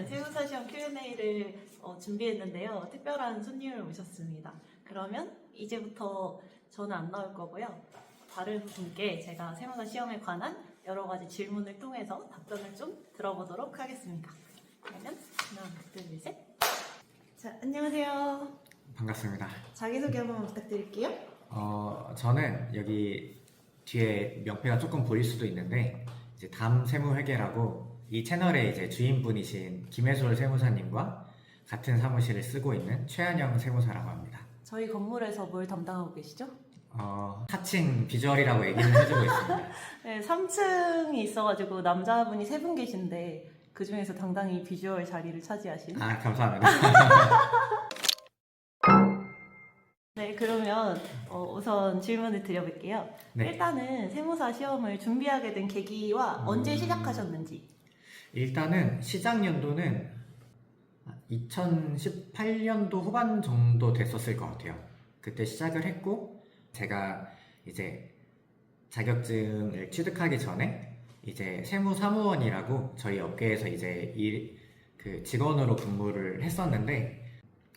세무사 시험 Q&A를 준비했는데요. 특별한 손님을 모셨습니다. 그러면 이제부터 저는 안 나올 거고요. 다른 분께 제가 세무사 시험에 관한 여러 가지 질문을 통해서 답변을 좀 들어보도록 하겠습니다. 그러면 하나, 둘, 셋. 자, 안녕하세요. 반갑습니다. 자기소개 한번 부탁드릴게요. 저는 여기 뒤에 명패가 조금 보일 수도 있는데 이제 담세무회계라고 이 채널의 이제 주인분이신 김혜솔 세무사님과 같은 사무실을 쓰고 있는 최한영 세무사라고 합니다. 저희 건물에서 뭘 담당하고 계시죠? 하층 비주얼이라고 얘기를 해주고 있습니다. 네, 3층이 있어가지고 남자분이 3분 계신데 그 중에서 당당히 비주얼 자리를 차지하신. 아, 감사합니다. 네, 그러면 우선 질문을 드려볼게요. 네. 일단은 세무사 시험을 준비하게 된 계기와 언제 시작하셨는지. 일단은 시작 연도는 2018년도 후반 정도 됐었을 것 같아요. 그때 시작을 했고 제가 이제 자격증을 취득하기 전에 이제 세무사무원이라고 저희 업계에서 이제 그 직원으로 근무를 했었는데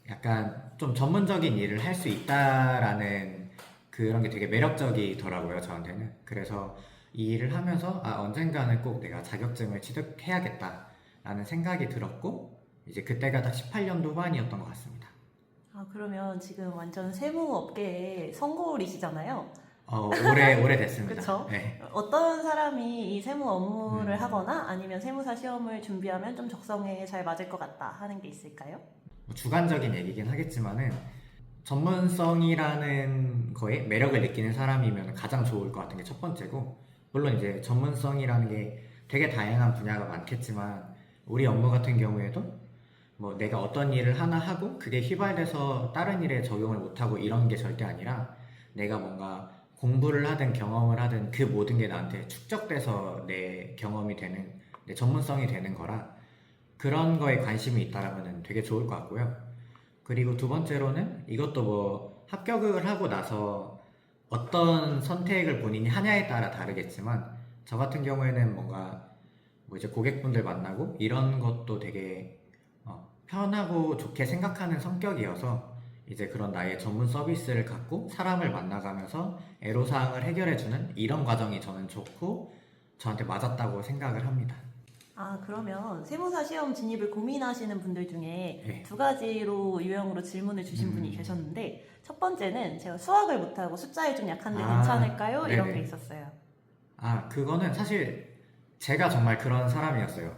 약간 좀 전문적인 일을 할 수 있다라는 그런 게 되게 매력적이더라고요, 저한테는. 그래서 이 일을 하면서 언젠가는 꼭 내가 자격증을 취득해야겠다라는 생각이 들었고 이제 그때가 딱 18년도 후반이었던 것 같습니다. 그러면 지금 완전 세무업계의 성골이시잖아요. 오래 됐습니다. 그쵸? 네. 어떤 사람이 이 세무 업무를 하거나 아니면 세무사 시험을 준비하면 좀 적성에 잘 맞을 것 같다 하는 게 있을까요? 주관적인 얘기긴 하겠지만은 전문성이라는 거에 매력을 느끼는 사람이면 가장 좋을 것 같은 게 첫 번째고, 물론 이제 전문성이라는 게 되게 다양한 분야가 많겠지만 우리 업무 같은 경우에도 뭐 내가 어떤 일을 하나 하고 그게 휘발돼서 다른 일에 적용을 못하고 이런 게 절대 아니라 내가 뭔가 공부를 하든 경험을 하든 그 모든 게 나한테 축적돼서 내 경험이 되는, 내 전문성이 되는 거라 그런 거에 관심이 있다라면 되게 좋을 것 같고요. 그리고 두 번째로는 이것도 뭐 합격을 하고 나서 어떤 선택을 본인이 하냐에 따라 다르겠지만 저 같은 경우에는 뭔가 뭐 이제 고객분들 만나고 이런 것도 되게 편하고 좋게 생각하는 성격이어서 이제 그런 나의 전문 서비스를 갖고 사람을 만나가면서 애로사항을 해결해주는 이런 과정이 저는 좋고 저한테 맞았다고 생각을 합니다. 그러면 세무사 시험 진입을 고민하시는 분들 중에 네. 두 가지로 유형으로 질문을 주신 분이 계셨는데, 첫 번째는 제가 수학을 못하고 숫자에 좀 약한데 괜찮을까요? 이런 네네. 게 있었어요. 그거는 사실 제가 정말 그런 사람이었어요.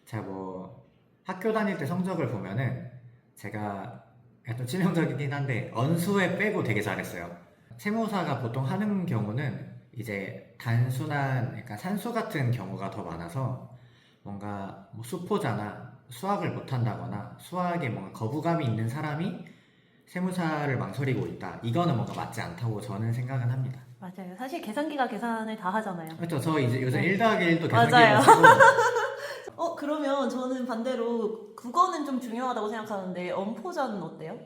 제가 뭐 학교 다닐 때 성적을 보면은 제가 약간 치명적이긴 한데 언수에 빼고 되게 잘했어요. 세무사가 보통 하는 경우는 이제 단순한 약간 산수 같은 경우가 더 많아서 뭔가 뭐 수포자나 수학을 못한다거나 수학에 뭔가 거부감이 있는 사람이 세무사를 망설이고 있다. 이거는 뭔가 맞지 않다고 저는 생각은 합니다. 맞아요. 사실 계산기가 계산을 다 하잖아요. 그렇죠. 저 이제 요새 네. 1 더하기 1도 맞아요. 계산기로 그러면 저는 반대로 국어는 좀 중요하다고 생각하는데 엄포자는 어때요?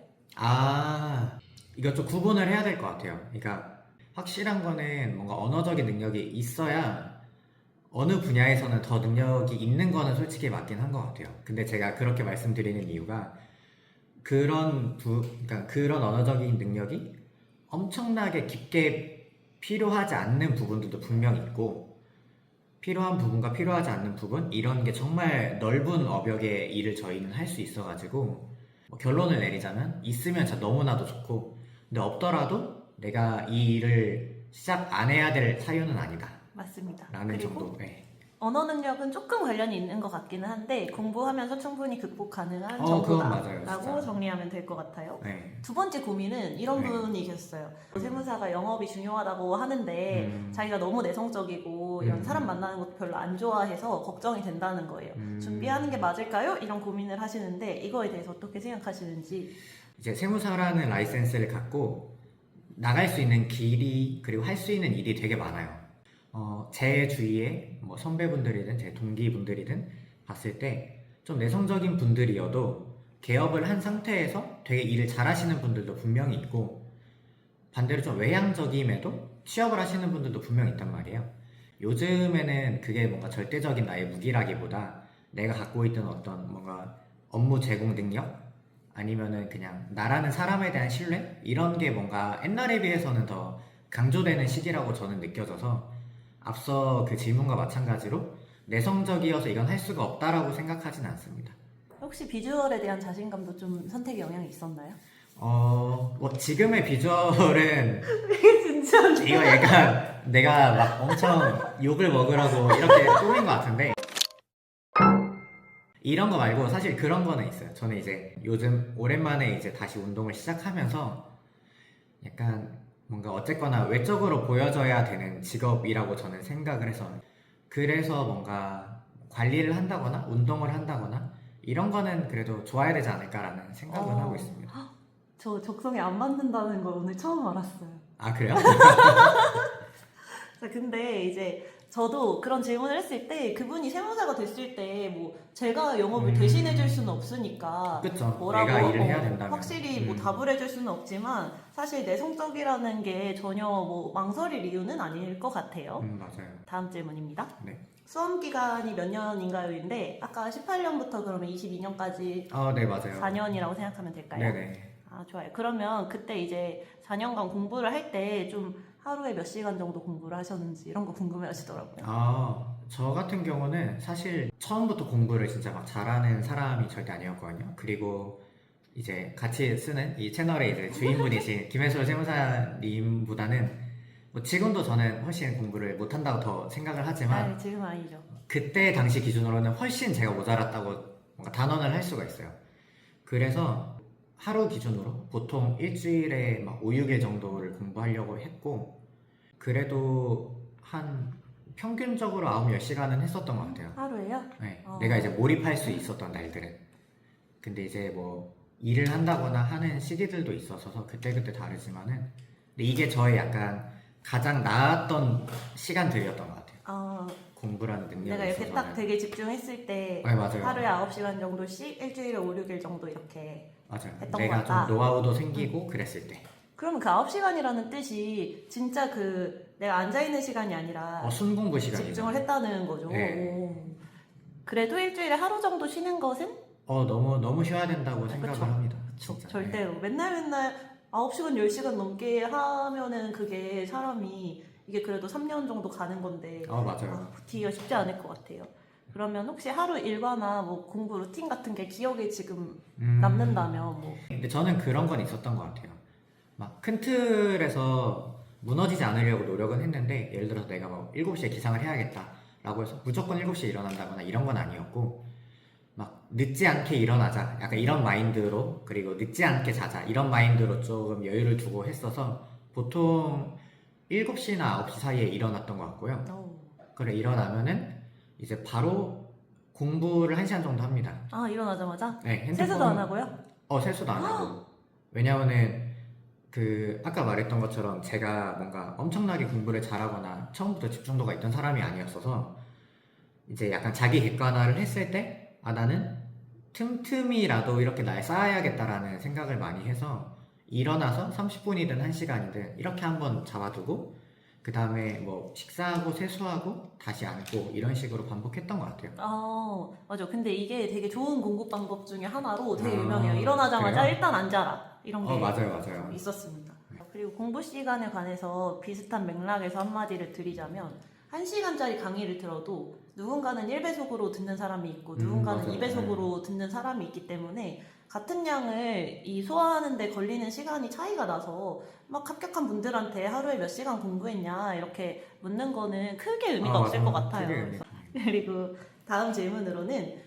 이거 좀 구분을 해야 될 것 같아요. 그러니까 확실한 거는 뭔가 언어적인 능력이 있어야 어느 분야에서는 더 능력이 있는 거는 솔직히 맞긴 한 것 같아요. 근데 제가 그렇게 말씀드리는 이유가 그러니까 그런 언어적인 능력이 엄청나게 깊게 필요하지 않는 부분들도 분명 있고 필요한 부분과 필요하지 않는 부분 이런 게 정말 넓은 업역의 일을 저희는 할 수 있어가지고 뭐 결론을 내리자면 있으면 진짜 너무나도 좋고 근데 없더라도 내가 이 일을 시작 안 해야 될 사유는 아니다 맞습니다. 라는 그리고 정도. 네. 언어 능력은 조금 관련이 있는 것 같기는 한데 공부하면서 충분히 극복 가능한 그건 맞아요, 정보다라고 진짜. 정리하면 될 것 같아요. 네. 두 번째 고민은 이런 네. 분이 계셨어요. 세무사가 영업이 중요하다고 하는데 자기가 너무 내성적이고 이런 사람 만나는 것도 별로 안 좋아해서 걱정이 된다는 거예요. 준비하는 게 맞을까요? 이런 고민을 하시는데 이거에 대해서 어떻게 생각하시는지. 이제 세무사라는 라이센스를 갖고 나갈 수 있는 길이 그리고 할 수 있는 일이 되게 많아요. 제 주위에 뭐 선배분들이든 제 동기분들이든 봤을 때 좀 내성적인 분들이어도 개업을 한 상태에서 되게 일을 잘하시는 분들도 분명히 있고 반대로 좀 외향적임에도 취업을 하시는 분들도 분명히 있단 말이에요. 요즘에는 그게 뭔가 절대적인 나의 무기라기보다 내가 갖고 있던 어떤 뭔가 업무 제공 능력 아니면은 그냥 나라는 사람에 대한 신뢰 이런 게 뭔가 옛날에 비해서는 더 강조되는 시기라고 저는 느껴져서 앞서 그 질문과 마찬가지로 내성적이어서 이건 할 수가 없다라고 생각하진 않습니다. 혹시 비주얼에 대한 자신감도 좀 선택에 영향이 있었나요? 뭐 지금의 비주얼은 진짜 이거 약간 내가 막 엄청 욕을 먹으라고 이렇게 꾸민 것 같은데 이런 거 말고 사실 그런 거는 있어요. 저는 이제 요즘 오랜만에 이제 다시 운동을 시작하면서 약간 뭔가 어쨌거나 외적으로 보여져야 되는 직업이라고 저는 생각을 해서 그래서 뭔가 관리를 한다거나 운동을 한다거나 이런 거는 그래도 좋아야 되지 않을까라는 생각을 하고 있습니다. 저 적성에 안 맞는다는 거 오늘 처음 알았어요. 아 그래요? 자, 근데 이제 저도 그런 질문을 했을 때 그분이 세무사가 됐을 때 뭐 제가 영업을 대신해 줄 수는 없으니까 그쵸. 뭐라고 내가 일을 해야 된다면. 확실히 뭐 답을 해줄 수는 없지만 사실 내성적이라는 게 전혀 뭐 망설일 이유는 아닐 것 같아요. 맞아요. 다음 질문입니다. 네. 수험 기간이 몇 년인가요인데 아까 18년부터 그러면 22년까지 네 맞아요. 4년이라고 생각하면 될까요? 네네. 아, 좋아요. 그러면 그때 이제 4년간 공부를 할 때 좀 하루에 몇 시간 정도 공부를 하셨는지 이런 거 궁금해 하시더라고요. 저 같은 경우는 사실 처음부터 공부를 진짜 막 잘하는 사람이 절대 아니었거든요. 그리고 이제 같이 쓰는 이 채널의 이제 주인분이신 김혜솔 세무사님보다는 뭐 지금도 저는 훨씬 공부를 못한다고 더 생각을 하지만 아, 지금 아니죠. 그때 당시 기준으로는 훨씬 제가 모자랐다고 뭔가 단언을 할 수가 있어요. 그래서 하루 기준으로 보통 일주일에 막 5, 6일 정도를 공부하려고 했고 그래도 한 평균적으로 9, 10시간은 했었던 것 같아요. 하루에요? 네, 내가 이제 몰입할 수 있었던 날들은. 근데 이제 뭐 일을 한다거나 하는 시기들도 있어서 그때그때 다르지만은 근데 이게 저의 약간 가장 나았던 시간들이었던 것 같아요. 공부라는 능력이 내가 이렇게 있어서는. 딱 되게 집중했을 때 네, 맞아요. 하루에 9시간 정도씩 일주일에 5, 6일 정도 이렇게 맞아요. 했던 내가 것 같다. 좀 노하우도 생기고 그랬을 때. 그러면 그 9시간이라는 뜻이 진짜 그 내가 앉아있는 시간이 아니라 순공부 시간이죠. 집중을 했다는 거죠. 네. 오. 그래도 일주일에 하루 정도 쉬는 것은 너무 쉬어야 된다고 생각을 그쵸. 합니다. 진짜. 절대로 맨날 9시간, 10시간 넘게 하면은 그게 사람이 이게 그래도 3년 정도 가는 건데 맞아요. 버티기가 쉽지 않을 것 같아요. 그러면 혹시 하루 일과나 뭐 공부 루틴 같은 게 기억에 지금 남는다면 뭐 근데 저는 그런 건 있었던 것 같아요. 막 큰 틀에서 무너지지 않으려고 노력은 했는데 예를 들어서 내가 뭐 7시에 기상을 해야겠다라고 해서 무조건 7시에 일어난다거나 이런 건 아니었고 막 늦지 않게 일어나자 약간 이런 마인드로 그리고 늦지 않게 자자 이런 마인드로 조금 여유를 두고 했어서 보통 7시나 9시 사이에 일어났던 것 같고요. 그래 일어나면은 이제 바로 공부를 1시간 정도 합니다. 일어나자마자? 네, 세수도 안 하고요? 세수도 안 하고. 왜냐면은 아까 말했던 것처럼 제가 뭔가 엄청나게 공부를 잘하거나 처음부터 집중도가 있던 사람이 아니었어서 이제 약간 자기 객관화를 했을 때 나는 틈틈이라도 이렇게 날 쌓아야겠다라는 생각을 많이 해서 일어나서 30분이든 1시간이든 이렇게 한번 잡아두고 그 다음에 뭐 식사하고 세수하고 다시 앉고 이런 식으로 반복했던 것 같아요. 맞아. 근데 이게 되게 좋은 공부 방법 중에 하나로 되게 유명해요. 아, 일어나자마자 그래요? 일단 앉아라. 이런 게 맞아요. 있었습니다. 그리고 공부 시간에 관해서 비슷한 맥락에서 한마디를 드리자면 1시간짜리 강의를 들어도 누군가는 1배속으로 듣는 사람이 있고 누군가는 맞아요. 2배속으로 듣는 사람이 있기 때문에 같은 양을 이 소화하는 데 걸리는 시간이 차이가 나서 막 합격한 분들한테 하루에 몇 시간 공부했냐 이렇게 묻는 거는 크게 의미가 없을 것 같아요. 그리고 다음 질문으로는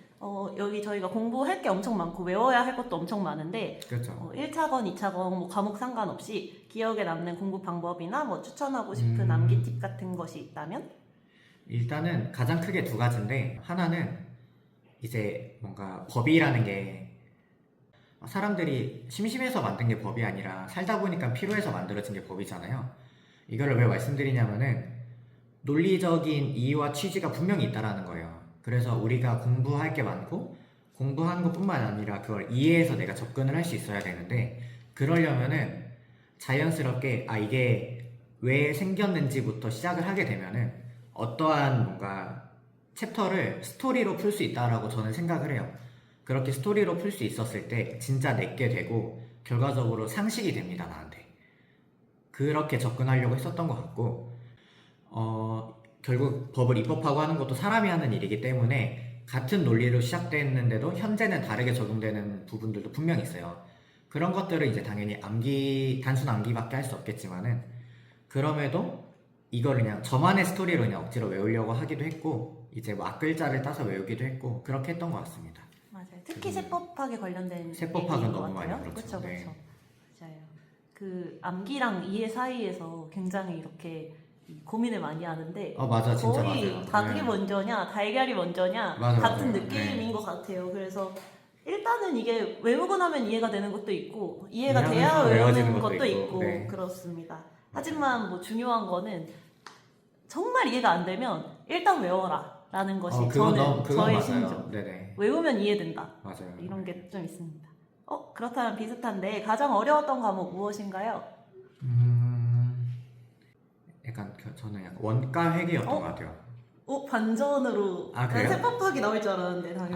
여기 저희가 공부할 게 엄청 많고 외워야 할 것도 엄청 많은데 그렇죠. 1차건, 2차건 뭐 과목 상관없이 기억에 남는 공부 방법이나 뭐 추천하고 싶은 암기 팁 같은 것이 있다면? 일단은 가장 크게 두 가지인데 하나는 이제 뭔가 법이라는 게 사람들이 심심해서 만든 게 법이 아니라 살다 보니까 필요해서 만들어진 게 법이잖아요. 이거를 왜 말씀드리냐면은 논리적인 이유와 취지가 분명히 있다라는 거예요. 그래서 우리가 공부할 게 많고 공부하는 것뿐만 아니라 그걸 이해해서 내가 접근을 할 수 있어야 되는데 그러려면은 자연스럽게 이게 왜 생겼는지부터 시작을 하게 되면은 어떠한 뭔가 챕터를 스토리로 풀 수 있다라고 저는 생각을 해요. 그렇게 스토리로 풀 수 있었을 때 진짜 내게 되고 결과적으로 상식이 됩니다, 나한테. 그렇게 접근하려고 했었던 것 같고 결국 법을 입법하고 하는 것도 사람이 하는 일이기 때문에 같은 논리로 시작됐는데도 현재는 다르게 적용되는 부분들도 분명히 있어요. 그런 것들은 이제 당연히 단순 암기밖에 할 수 없겠지만은 그럼에도 이걸 그냥 저만의 스토리로 그냥 억지로 외우려고 하기도 했고 이제 뭐 앞글자를 따서 외우기도 했고 그렇게 했던 것 같습니다. 맞아요. 특히 세법학에 관련된 세법학은 얘기인 것 너무 많이 같아요. 그렇죠. 그렇죠, 네. 그렇죠. 맞아요. 그 암기랑 이해 사이에서 굉장히 이렇게 고민을 많이 하는데 맞아, 진짜 거의 맞아요. 닭이 네. 먼저냐 달걀이 먼저냐 맞아, 같은 맞아요. 느낌인 네. 것 같아요. 그래서 일단은 이게 외우고 나면 이해가 되는 것도 있고 이해가 이해하면서 돼야 외워지는 외우는 것도 것도 있고, 있고 네. 그렇습니다. 하지만 뭐 중요한 거는 정말 이해가 안 되면 일단 외워라 라는 것이 그건 저의 맞아요. 신조. 네네. 외우면 이해된다. 맞아요. 이런 게 좀 있습니다. 그렇다면 비슷한데 가장 어려웠던 과목 무엇인가요? 약간 저는 약간 원가 회계였던 어? 것 같아요. 반전으로. 아, 난 그래요? 세법학이 나올 줄 알았는데 당연히.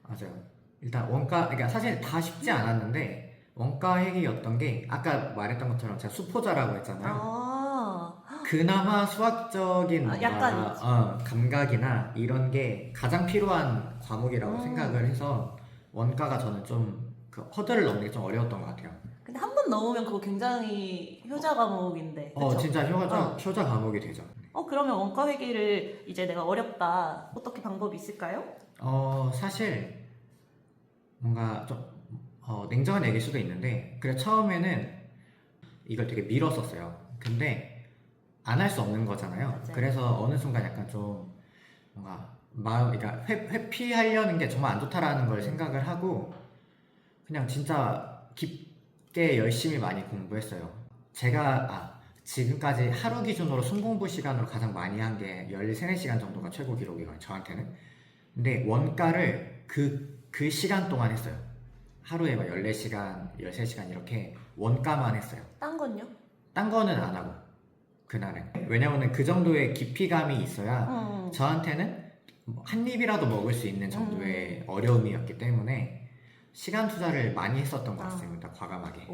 맞아요. 일단 원가, 그러니까 사실 다 쉽지 않았는데 원가 회계였던 게 아까 말했던 것처럼 제가 수포자라고 했잖아요. 그나마 수학적인 뭔가 약간 있지. 감각이나 이런 게 가장 필요한 과목이라고 생각을 해서 원가가 저는 좀 그 허들을 넘는 게 좀 어려웠던 것 같아요. 근데 한 번 넘으면 그거 굉장히 효자 과목인데. 그쵸? 진짜 효자 과목이 되죠. 그러면 원가 회계를 이제 내가 어렵다. 어떻게 방법이 있을까요? 사실 뭔가 좀 냉정한 얘기일 수도 있는데 그래 처음에는 이걸 되게 미뤘었어요. 근데 안 할 수 없는 거잖아요. 맞아요. 그래서 어느 순간 약간 좀 뭔가 그러니까 회피하려는 게 정말 안 좋다라는 걸 생각을 하고 그냥 진짜 깊게 열심히 많이 공부했어요. 제가 지금까지 하루 기준으로 순공부 시간으로 가장 많이 한 게 13, 14시간 정도가 최고 기록이거든요, 저한테는. 근데 원가를 그 시간 동안 했어요. 하루에 막 14시간, 13시간 이렇게 원가만 했어요. 딴 건요? 딴 거는 안 하고 그날은. 왜냐면은 그 정도의 깊이감이 있어야 저한테는 한 입이라도 먹을 수 있는 정도의 어려움이었기 때문에 시간 투자를 많이 했었던 것 같습니다. 과감하게.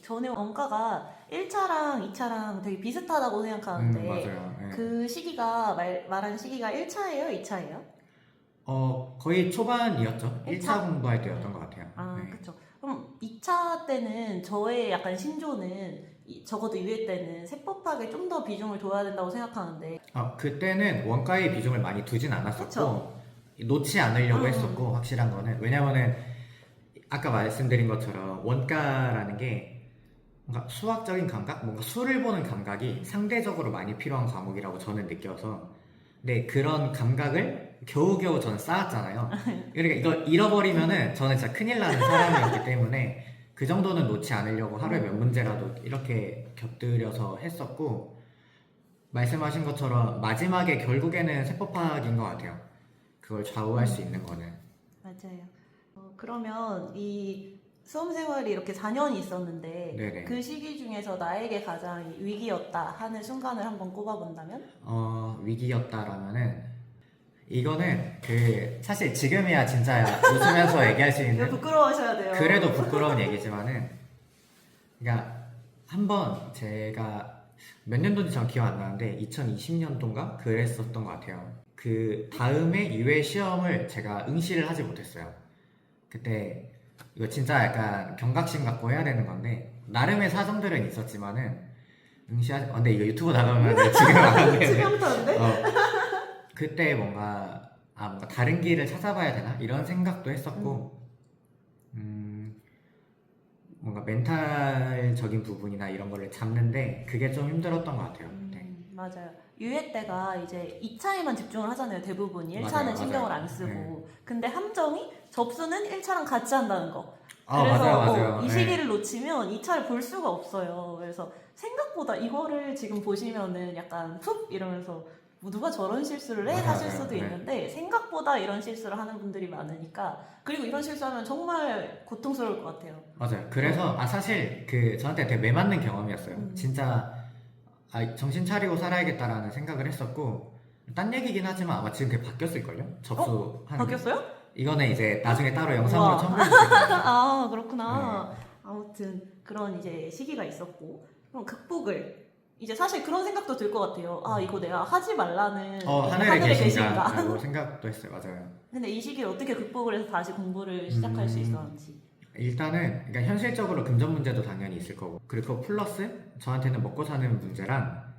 저는 원가가 1차랑 2차랑 되게 비슷하다고 생각하는데 맞아요. 네. 그 시기가 말한 시기가 1차예요? 2차예요? 거의 초반이었죠. 1차 1차? 공부할 때였던 것 같아요. 네. 그렇죠. 그럼 2차 때는 저의 약간 신조는 적어도 2회 때는 세법학에 좀 더 비중을 둬야 된다고 생각하는데 그때는 원가의 비중을 많이 두진 않았었고 그쵸? 놓지 않으려고 했었고 확실한 거는 왜냐면은 아까 말씀드린 것처럼 원가라는 게 뭔가 수학적인 감각, 뭔가 수를 보는 감각이 상대적으로 많이 필요한 과목이라고 저는 느껴서 근데 그런 감각을 겨우겨우 저는 쌓았잖아요. 그러니까 이걸 잃어버리면은 저는 진짜 큰일 나는 사람이었기 때문에 그 정도는 놓지 않으려고 하루에 몇 문제라도 이렇게 곁들여서 했었고 말씀하신 것처럼 마지막에 결국에는 세법학인 것 같아요. 그걸 좌우할 수 있는 거는. 맞아요. 그러면 이 수험 생활이 이렇게 4년이 있었는데 네네. 그 시기 중에서 나에게 가장 위기였다 하는 순간을 한번 꼽아본다면? 위기였다라면은 이거는 사실 지금이야 진짜 웃으면서 얘기할 수 이거 있는 부끄러워하셔야 돼요. 그래도 부끄러운 얘기지만은 그러니까 한번 제가 몇 년도인지 전 기억 안 나는데 2020년도인가 그랬었던 것 같아요. 그 다음에 유예 시험을 제가 응시를 하지 못했어요. 그때 이거 진짜 약간 경각심 갖고 해야 되는 건데 나름의 사정들은 있었지만은 근데 이거 유튜브 나가면 지금 안 돼. 치명타인데? 그때 뭔가 다른 길을 찾아봐야 되나 이런 생각도 했었고 뭔가 멘탈적인 부분이나 이런 거를 잡는데 그게 좀 힘들었던 것 같아요. 네. 맞아요. 유예 때가 이제 2차에만 집중을 하잖아요. 대부분이 1차는 맞아요, 신경을 맞아요. 안 쓰고. 네. 근데 함정이 접수는 1차랑 같이 한다는 거. 맞아요, 맞아요. 이 네. 시기를 놓치면 2차를 볼 수가 없어요. 그래서 생각보다 이거를 지금 보시면은 약간 푹 이러면서 뭐 누가 저런 실수를 해? 맞아요, 하실 맞아요. 수도 네. 있는데 생각보다 이런 실수를 하는 분들이 많으니까 그리고 이런 실수하면 정말 고통스러울 것 같아요. 맞아요. 그래서 사실 저한테 되게 매맞는 경험이었어요. 진짜 정신 차리고 살아야겠다라는 생각을 했었고 딴 얘기긴 하지만 아마 지금 그게 바뀌었을걸요? 접수하는 게. 바뀌었어요? 이거는 이제 나중에 따로 영상으로 우와. 첨부해 주실 거예요. 아, 그렇구나. 아무튼 그런 이제 시기가 있었고, 그럼 극복을 이제 사실 그런 생각도 들 것 같아요. 아, 이거 내가 하지 말라는 하늘에 계신가 라고 생각도 했어요. 맞아요. 근데 이 시기를 어떻게 극복을 해서 다시 공부를 시작할 수 있었는지. 일단은 그러니까 현실적으로 금전 문제도 당연히 있을 거고, 그리고 플러스 저한테는 먹고 사는 문제랑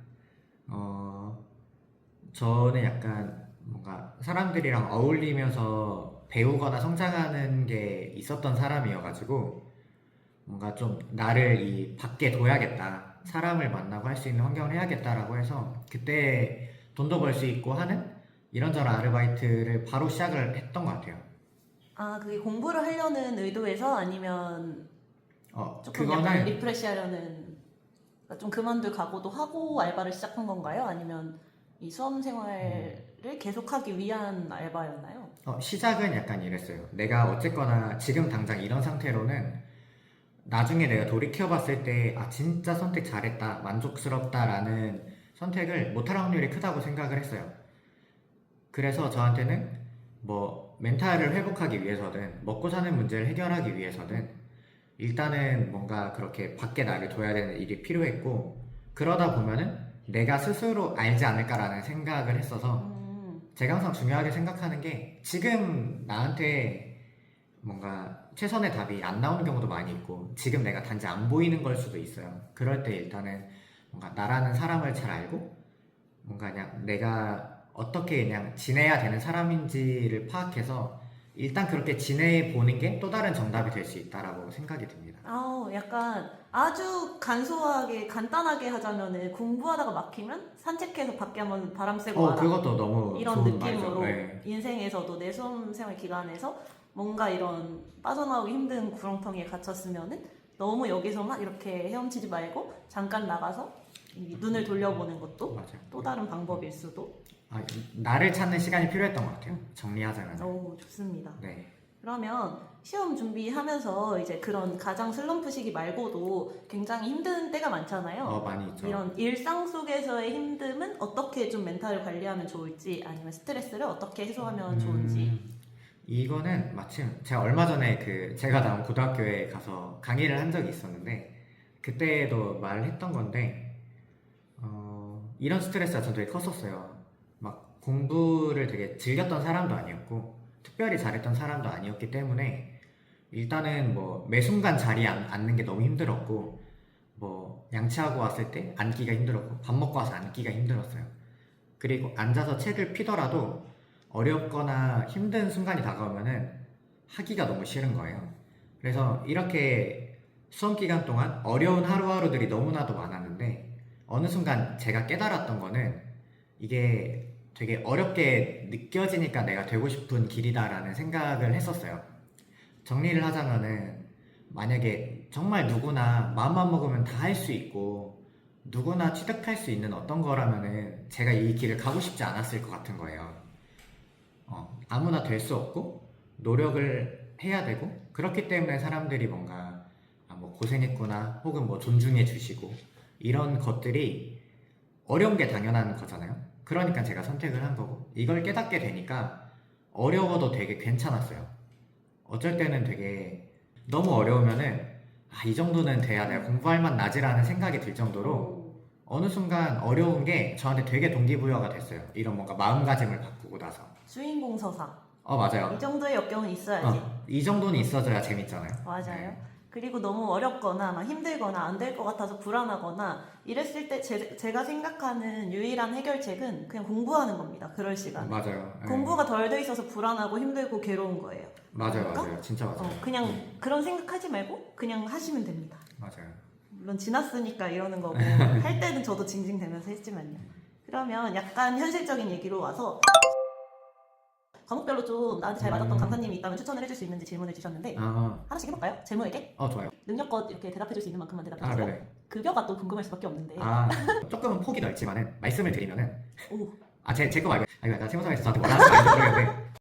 저는 약간 뭔가 사람들이랑 어울리면서 배우거나 성장하는 게 있었던 사람이어가지고 뭔가 좀 나를 이 밖에 둬야겠다, 사람을 만나고 할 수 있는 환경을 해야겠다라고 해서 그때 돈도 벌 수 있고 하는 이런저런 아르바이트를 바로 시작을 했던 것 같아요. 아, 그게 공부를 하려는 의도에서 아니면 조금 약간 그거는 리프레시하려는, 그러니까 좀 그만둘 각오도 하고 알바를 시작한 건가요? 아니면 이 수험 생활을 계속하기 위한 알바였나요? 시작은 약간 이랬어요. 내가 어쨌거나 지금 당장 이런 상태로는 나중에 내가 돌이켜봤을 때 진짜 선택 잘했다, 만족스럽다라는 선택을 못할 확률이 크다고 생각을 했어요. 그래서 저한테는 뭐 멘탈을 회복하기 위해서든 먹고 사는 문제를 해결하기 위해서든 일단은 뭔가 그렇게 밖에 나를 둬야 되는 일이 필요했고, 그러다 보면은 내가 스스로 알지 않을까라는 생각을 했어서 제가 항상 중요하게 생각하는 게 지금 나한테 뭔가 최선의 답이 안 나오는 경우도 많이 있고 지금 내가 단지 안 보이는 걸 수도 있어요. 그럴 때 일단은 뭔가 나라는 사람을 잘 알고 뭔가 그냥 내가 어떻게 그냥 지내야 되는 사람인지를 파악해서 일단 그렇게 지내보는 게 또 다른 정답이 될 수 있다라고 생각이 듭니다. 약간 아주 간소하게 간단하게 하자면은 공부하다가 막히면 산책해서 밖에 한번 바람 쐬고 와라. 그것도 너무 이런 좋은 느낌으로 말이죠. 네. 인생에서도 내 수험 생활 기간에서 뭔가 이런 빠져나오기 힘든 구렁텅이에 갇혔으면은 너무 여기서만 이렇게 헤엄치지 말고 잠깐 나가서 이 눈을 돌려보는 것도 맞아요. 또 다른 방법일 수도. 나를 찾는 시간이 필요했던 것 같아요. 정리하자면. 오, 좋습니다. 네. 그러면 시험 준비하면서 이제 그런 가장 슬럼프 시기 말고도 굉장히 힘든 때가 많잖아요. 많이 있죠. 이런 일상 속에서의 힘듦은 어떻게 좀 멘탈을 관리하면 좋을지, 아니면 스트레스를 어떻게 해소하면 좋은지. 이거는 마침 제가 얼마 전에 제가 나온 고등학교에 가서 강의를 한 적이 있었는데 그때도 말했던 건데 이런 스트레스가 전 되게 컸었어요. 막 공부를 되게 즐겼던 사람도 아니었고 특별히 잘했던 사람도 아니었기 때문에 일단은 뭐 매 순간 자리에 앉는 게 너무 힘들었고 뭐 양치하고 왔을 때 앉기가 힘들었고 밥 먹고 와서 앉기가 힘들었어요. 그리고 앉아서 책을 피더라도 어렵거나 힘든 순간이 다가오면은 하기가 너무 싫은 거예요. 그래서 이렇게 수험 기간 동안 어려운 하루하루들이 너무나도 많았는데 어느 순간 제가 깨달았던 거는 이게 되게 어렵게 느껴지니까 내가 되고 싶은 길이다라는 생각을 했었어요. 정리를 하자면은 만약에 정말 누구나 마음만 먹으면 다 할 수 있고 누구나 취득할 수 있는 어떤 거라면은 제가 이 길을 가고 싶지 않았을 것 같은 거예요. 아무나 될 수 없고 노력을 해야 되고 그렇기 때문에 사람들이 뭔가 뭐 고생했구나 혹은 뭐 존중해 주시고 이런 것들이 어려운 게 당연한 거잖아요. 그러니까 제가 선택을 한 거고 이걸 깨닫게 되니까 어려워도 되게 괜찮았어요. 어쩔 때는 되게 너무 어려우면은 이 정도는 돼야 내가 공부할 맛 나지라는 생각이 들 정도로 어느 순간 어려운 게 저한테 되게 동기부여가 됐어요. 이런 뭔가 마음가짐을 바꾸고 나서. 주인공 서사. 맞아요. 이 정도의 역경은 있어야지. 이 정도는 있어줘야 재밌잖아요. 맞아요. 네. 그리고 너무 어렵거나 막 힘들거나 안 될 것 같아서 불안하거나 이랬을 때 제가 생각하는 유일한 해결책은 그냥 공부하는 겁니다. 그럴 시간. 맞아요. 네. 공부가 덜 돼 있어서 불안하고 힘들고 괴로운 거예요. 맞아요. 그러니까? 맞아요. 진짜 맞아요. 그냥 그런 생각하지 말고 그냥 하시면 됩니다. 맞아요. 물론 지났으니까 이러는 거고 할 때는 저도 징징대면서 했지만요. 그러면 약간 현실적인 얘기로 와서 과목별로 좀 나한테 잘 맞았던 강사님이 있다면 추천을 해줄 수 있는지 질문을 주셨는데 하나씩 해볼까요? 제모에게 좋아요. 능력껏 이렇게 대답해줄 수 있는 만큼만 대답해주세요. 네네. 급여가 또 궁금할 수밖에 없는데. 조금은 폭이 넓지만은 말씀을 드리면은 오. 제 거 말고 약간 세무사에서 저한테 원하는 거 아닌지 모르겠는데